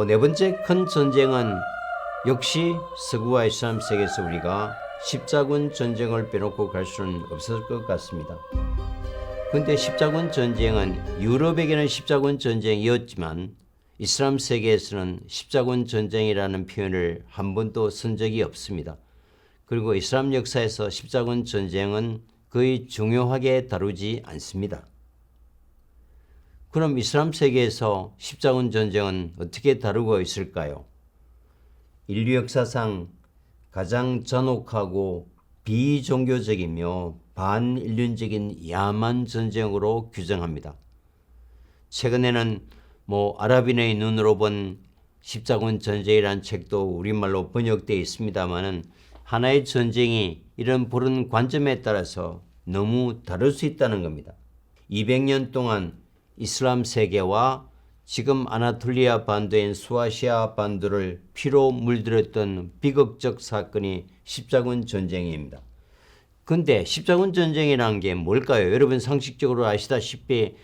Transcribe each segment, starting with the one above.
네 번째 큰 전쟁은 역시 서구와 이슬람 세계에서 우리가 십자군 전쟁을 빼놓고 갈 수는 없을 것 같습니다. 그런데 십자군 전쟁은 유럽에게는 십자군 전쟁이었지만 이슬람 세계에서는 십자군 전쟁이라는 표현을 한 번도 쓴 적이 없습니다. 그리고 이슬람 역사에서 십자군 전쟁은 거의 중요하게 다루지 않습니다. 그럼 이슬람 세계에서 십자군 전쟁은 어떻게 다루고 있을까요? 인류 역사상 가장 잔혹하고 비종교적이며 반인륜적인 야만 전쟁으로 규정합니다. 최근에는 아랍인의 눈으로 본 십자군 전쟁이라는 책도 우리말로 번역되어 있습니다만은 하나의 전쟁이 이런 보는 관점에 따라서 너무 다를 수 있다는 겁니다. 200년 동안 이슬람 세계와 지금 아나톨리아 반도인 소아시아 반도를 피로 물들였던 비극적 사건이 십자군 전쟁입니다. 그런데 십자군 전쟁이라는 게 뭘까요? 여러분 상식적으로 아시다시피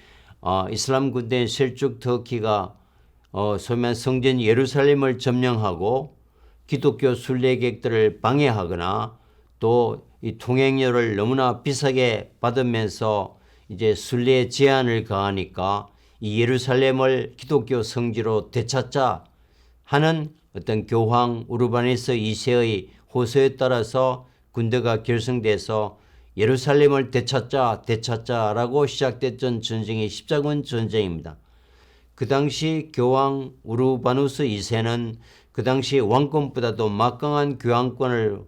이슬람 군대인 셀죽 터키가 소위 말하는 성전 예루살렘을 점령하고 기독교 순례객들을 방해하거나 또 이 통행료를 너무나 비싸게 받으면서 이제 순례 제한을 가하니까 이 예루살렘을 기독교 성지로 되찾자 하는 어떤 교황 우르바네스 2세의 호소에 따라서 군대가 결성돼서 예루살렘을 되찾자라고 시작됐던 전쟁이 십자군 전쟁입니다. 그 당시 교황 우르바누스 2세는 그 당시 왕권보다도 막강한 교황권을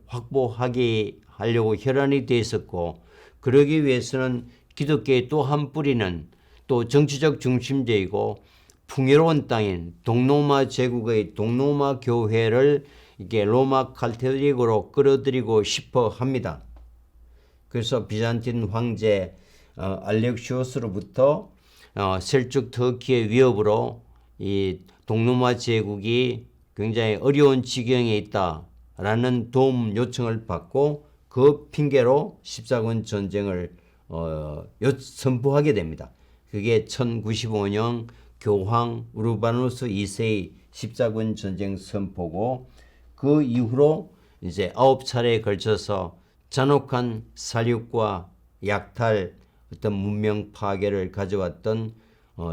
하려고 혈안이 되어 있었고, 그러기 위해서는 기독교의 또 한 뿌리는 또 정치적 중심제이고 풍요로운 땅인 동로마 제국의 동로마 교회를 이게 로마 카톨릭으로 끌어들이고 싶어 합니다. 그래서 비잔틴 황제 알렉시오스로부터 셀죽 터키의 위협으로 이 동로마 제국이 굉장히 어려운 지경에 있다라는 도움 요청을 받고 그 핑계로 십자군 전쟁을 선포하게 됩니다. 그게 1095년 교황 우르바누스 2세의 십자군 전쟁 선포고, 그 이후로 이제 9차례에 걸쳐서 잔혹한 살육과 약탈, 어떤 문명 파괴를 가져왔던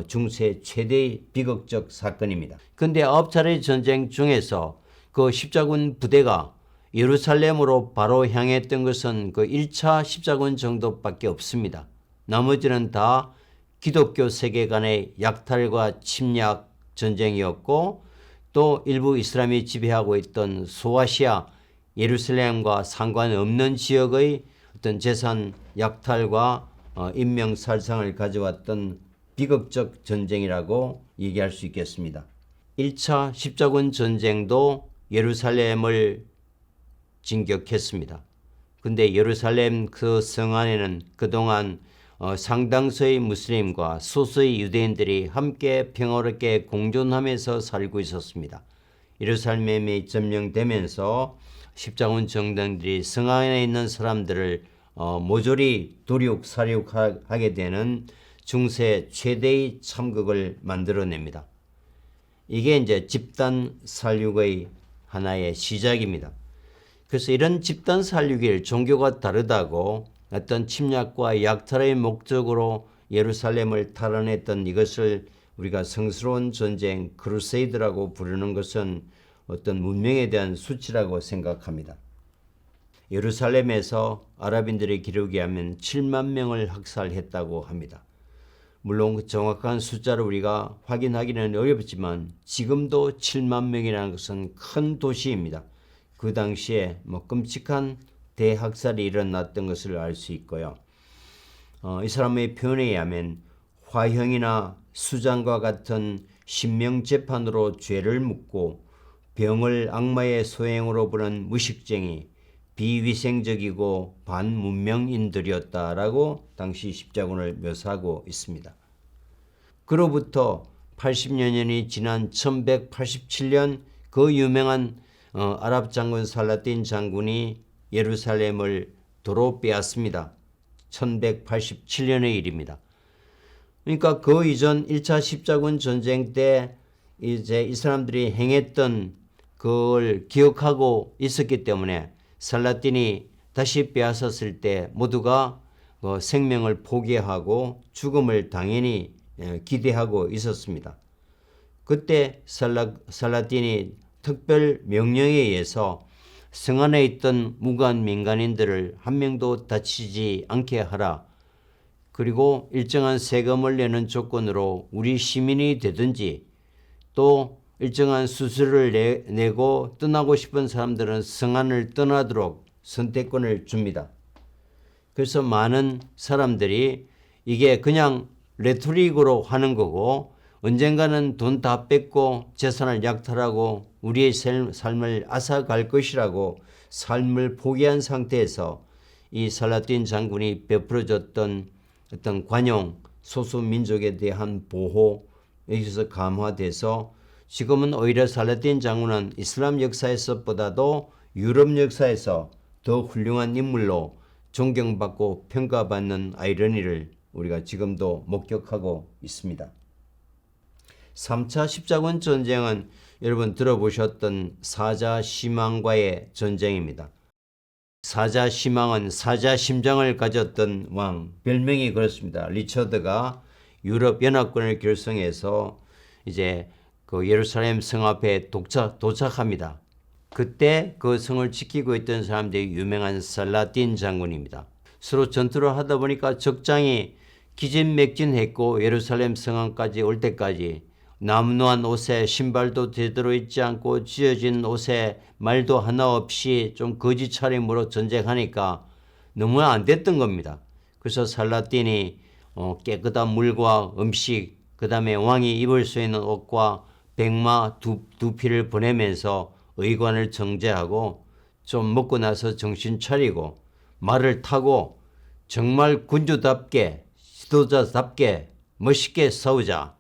중세 최대의 비극적 사건입니다. 그런데 9차례 전쟁 중에서 그 십자군 부대가 예루살렘으로 바로 향했던 것은 그 1차 십자군 정도밖에 없습니다. 나머지는 다 기독교 세계관의 약탈과 침략 전쟁이었고, 또 일부 이슬람이 지배하고 있던 소아시아 예루살렘과 상관없는 지역의 어떤 재산 약탈과 인명살상을 가져왔던 비극적 전쟁이라고 얘기할 수 있겠습니다. 1차 십자군 전쟁도 예루살렘을 진격했습니다. 근데 예루살렘 그 성 안에는 그동안 상당수의 무슬림과 소수의 유대인들이 함께 평화롭게 공존하면서 살고 있었습니다. 예루살렘이 점령되면서 십자군 정당들이 성 안에 있는 사람들을 모조리 도륙, 살육하게 되는 중세 최대의 참극을 만들어냅니다. 이게 이제 집단 살육의 하나의 시작입니다. 그래서 이런 집단 살육일 종교가 다르다고 어떤 침략과 약탈의 목적으로 예루살렘을 탈환했던 이것을 우리가 성스러운 전쟁 크루세이드라고 부르는 것은 어떤 문명에 대한 수치라고 생각합니다. 예루살렘에서 아랍인들의 기록에 하면 7만 명을 학살했다고 합니다. 물론 정확한 숫자를 우리가 확인하기는 어렵지만 지금도 7만 명이라는 것은 큰 도시입니다. 그 당시에 끔찍한 대학살이 일어났던 것을 알 수 있고요. 이 사람의 표현에 의하면 화형이나 수장과 같은 신명재판으로 죄를 묻고 병을 악마의 소행으로 보는 무식쟁이, 비위생적이고 반문명인들이었다라고 당시 십자군을 묘사하고 있습니다. 그로부터 80여 년이 지난 1187년 그 유명한 아랍 장군 살라딘 장군이 예루살렘을 도로 빼앗습니다. 1187년의 일입니다. 그러니까 그 이전 1차 십자군 전쟁 때 이제 이 사람들이 행했던 그걸 기억하고 있었기 때문에 살라딘이 다시 빼앗았을 때 모두가 생명을 포기하고 죽음을 당연히 기대하고 있었습니다. 그때 살라딘이 특별 명령에 의해서 성 안에 있던 무관 민간인들을 한 명도 다치지 않게 하라. 그리고 일정한 세금을 내는 조건으로 우리 시민이 되든지 또 일정한 수수료를 내고 떠나고 싶은 사람들은 성 안을 떠나도록 선택권을 줍니다. 그래서 많은 사람들이 이게 그냥 레토릭으로 하는 거고 언젠가는 돈 다 뺏고 재산을 약탈하고 우리의 삶을 앗아갈 것이라고 삶을 포기한 상태에서 이 살라딘 장군이 베풀어줬던 어떤 관용, 소수민족에 대한 보호, 여기서 감화돼서 지금은 오히려 살라딘 장군은 이슬람 역사에서보다도 유럽 역사에서 더 훌륭한 인물로 존경받고 평가받는 아이러니를 우리가 지금도 목격하고 있습니다. 3차 십자군 전쟁은 여러분 들어보셨던 사자 시망과의 전쟁입니다. 사자 시망은 사자 심장을 가졌던 왕, 별명이 그렇습니다. 리처드가 유럽 연합군을 결성해서 이제 그 예루살렘 성 앞에 도착합니다. 그때 그 성을 지키고 있던 사람들이 유명한 살라딘 장군입니다. 서로 전투를 하다 보니까 적장이 기진맥진했고 예루살렘 성안까지 올 때까지 나무노한 옷에 신발도 제대로 입지 않고 찢어진 옷에 말도 하나 없이 좀 거지 차림으로 전쟁하니까 너무 안 됐던 겁니다. 그래서 살라딘이 깨끗한 물과 음식, 그 다음에 왕이 입을 수 있는 옷과 백마 두 피를 보내면서 의관을 정제하고 좀 먹고 나서 정신 차리고 말을 타고 정말 군주답게 지도자답게 멋있게 싸우자.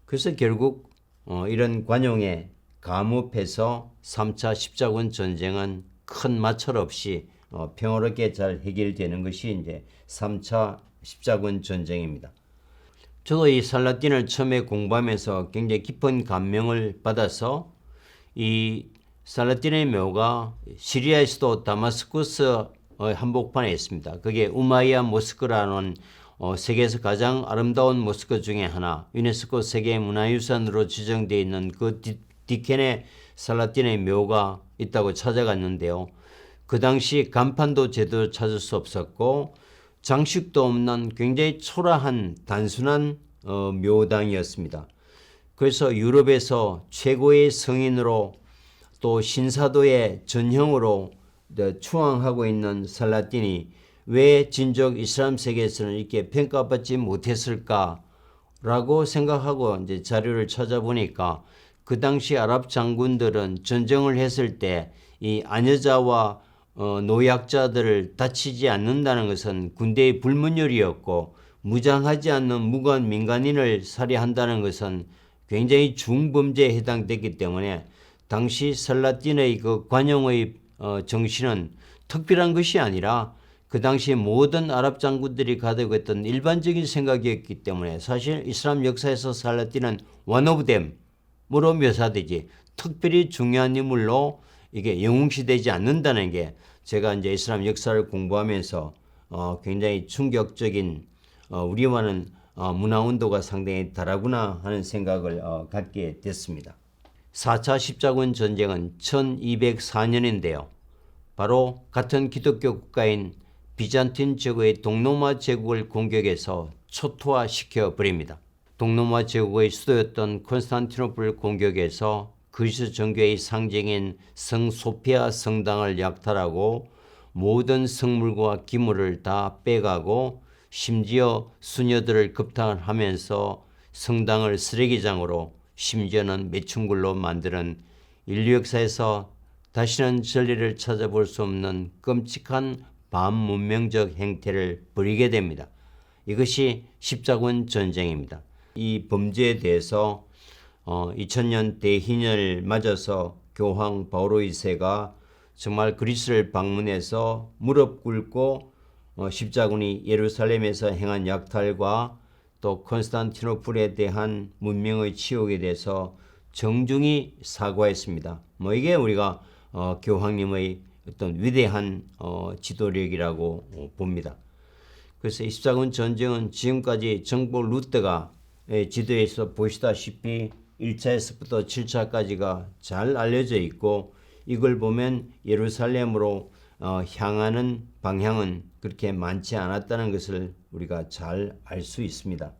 그래서 결국 이런 관용에 감업해서 3차 십자군 전쟁은 큰 마찰 없이 평화롭게 잘 해결되는 것이 이제 3차 십자군 전쟁입니다. 저도 이 살라딘을 처음에 공부하면서 굉장히 깊은 감명을 받아서 이 살라딘의 묘가 시리아의 수도 다마스쿠스 한복판에 있습니다. 그게 우마이야 모스크라는 세계에서 가장 아름다운 모스크 중에 하나, 유네스코 세계문화유산으로 지정되어 있는 그 디켄에 살라딘의 묘가 있다고 찾아갔는데요. 그 당시 간판도 제대로 찾을 수 없었고 장식도 없는 굉장히 초라한 단순한 묘당이었습니다. 그래서 유럽에서 최고의 성인으로 또 신사도의 전형으로 추앙하고 있는 살라딘이 왜 진적 이슬람 세계에서는 이렇게 평가받지 못했을까라고 생각하고 이제 자료를 찾아보니까 그 당시 아랍 장군들은 전쟁을 했을 때 이 아녀자와 노약자들을 다치지 않는다는 것은 군대의 불문율이었고 무장하지 않는 무관 민간인을 살해한다는 것은 굉장히 중범죄에 해당됐기 때문에 당시 살라딘의 그 관용의 정신은 특별한 것이 아니라 그 당시 모든 아랍 장군들이 가지고 있던 일반적인 생각이었기 때문에 사실 이슬람 역사에서 살라딘은 one of them으로 묘사되지 특별히 중요한 인물로 이게 영웅시되지 않는다는 게 제가 이제 이슬람 역사를 공부하면서 굉장히 충격적인 우리와는 문화 온도가 상당히 다르구나 하는 생각을 갖게 됐습니다. 4차 십자군 전쟁은 1204년인데요. 바로 같은 기독교 국가인 비잔틴 제국의 동로마 제국을 공격해서 초토화시켜 버립니다. 동로마 제국의 수도였던 콘스탄티노플 공격에서 그리스 정교의 상징인 성 소피아 성당을 약탈하고 모든 성물과 기물을 다 빼가고 심지어 수녀들을 급탈하면서 성당을 쓰레기장으로 심지어는 매춘굴로 만드는 인류 역사에서 다시는 진리를 찾아볼 수 없는 끔찍한 반문명적 행태를 벌이게 됩니다. 이것이 십자군 전쟁입니다. 이 범죄에 대해서 2000년 대희년을 맞아서 교황 바오로 2세가 정말 그리스를 방문해서 무릎 꿇고 십자군이 예루살렘에서 행한 약탈과 또 콘스탄티노플에 대한 문명의 치욕에 대해서 정중히 사과했습니다. 이게 우리가 교황님의 어떤 위대한 지도력이라고 봅니다. 그래서 24군 전쟁은 지금까지 정복 루트가 지도에서 보시다시피 1차에서부터 7차까지가 잘 알려져 있고, 이걸 보면 예루살렘으로 향하는 방향은 그렇게 많지 않았다는 것을 우리가 잘 알 수 있습니다.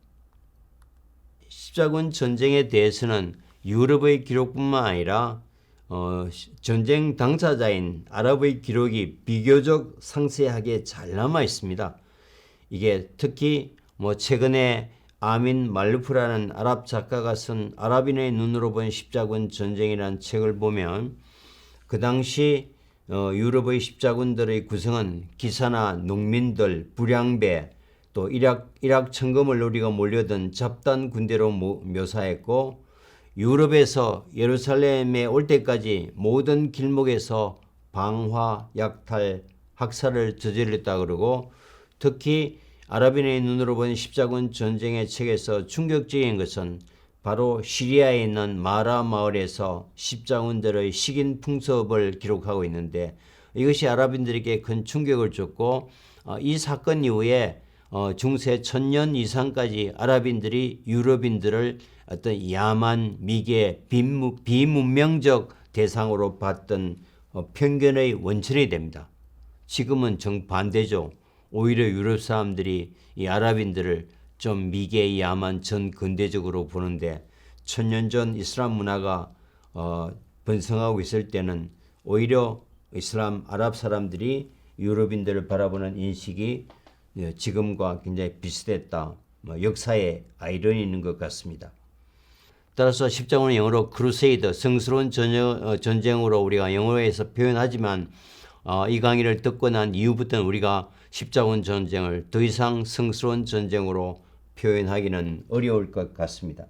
십자군 전쟁에 대해서는 유럽의 기록뿐만 아니라 전쟁 당사자인 아랍의 기록이 비교적 상세하게 잘 남아 있습니다. 이게 특히 최근에 아민 말루프라는 아랍 작가가 쓴 아랍인의 눈으로 본 십자군 전쟁이라는 책을 보면, 그 당시 유럽의 십자군들의 구성은 기사나 농민들, 불량배, 또 이락 천금을 노리고 몰려든 잡단 군대로 묘사했고, 유럽에서 예루살렘에 올 때까지 모든 길목에서 방화, 약탈, 학살을 저질렀다 그러고, 특히 아랍인의 눈으로 본 십자군 전쟁의 책에서 충격적인 것은 바로 시리아에 있는 마라 마을에서 십자군들의 식인 풍습을 기록하고 있는데, 이것이 아랍인들에게 큰 충격을 줬고, 이 사건 이후에 중세 1000년 이상까지 아랍인들이 유럽인들을 어떤 야만, 미개, 비문명적 대상으로 봤던 편견의 원천이 됩니다. 지금은 정반대죠. 오히려 유럽 사람들이 이 아랍인들을 좀 미개, 야만, 전근대적으로 보는데, 1000년 전 이슬람 문화가 번성하고 있을 때는 오히려 이슬람 아랍 사람들이 유럽인들을 바라보는 인식이 지금과 굉장히 비슷했다. 역사의 아이러니 있는 것 같습니다. 따라서 십자군은 영어로 크루세이더, 성스러운 전쟁으로 우리가 영어에서 표현하지만, 이 강의를 듣고 난 이후부터는 우리가 십자군 전쟁을 더 이상 성스러운 전쟁으로 표현하기는 어려울 것 같습니다.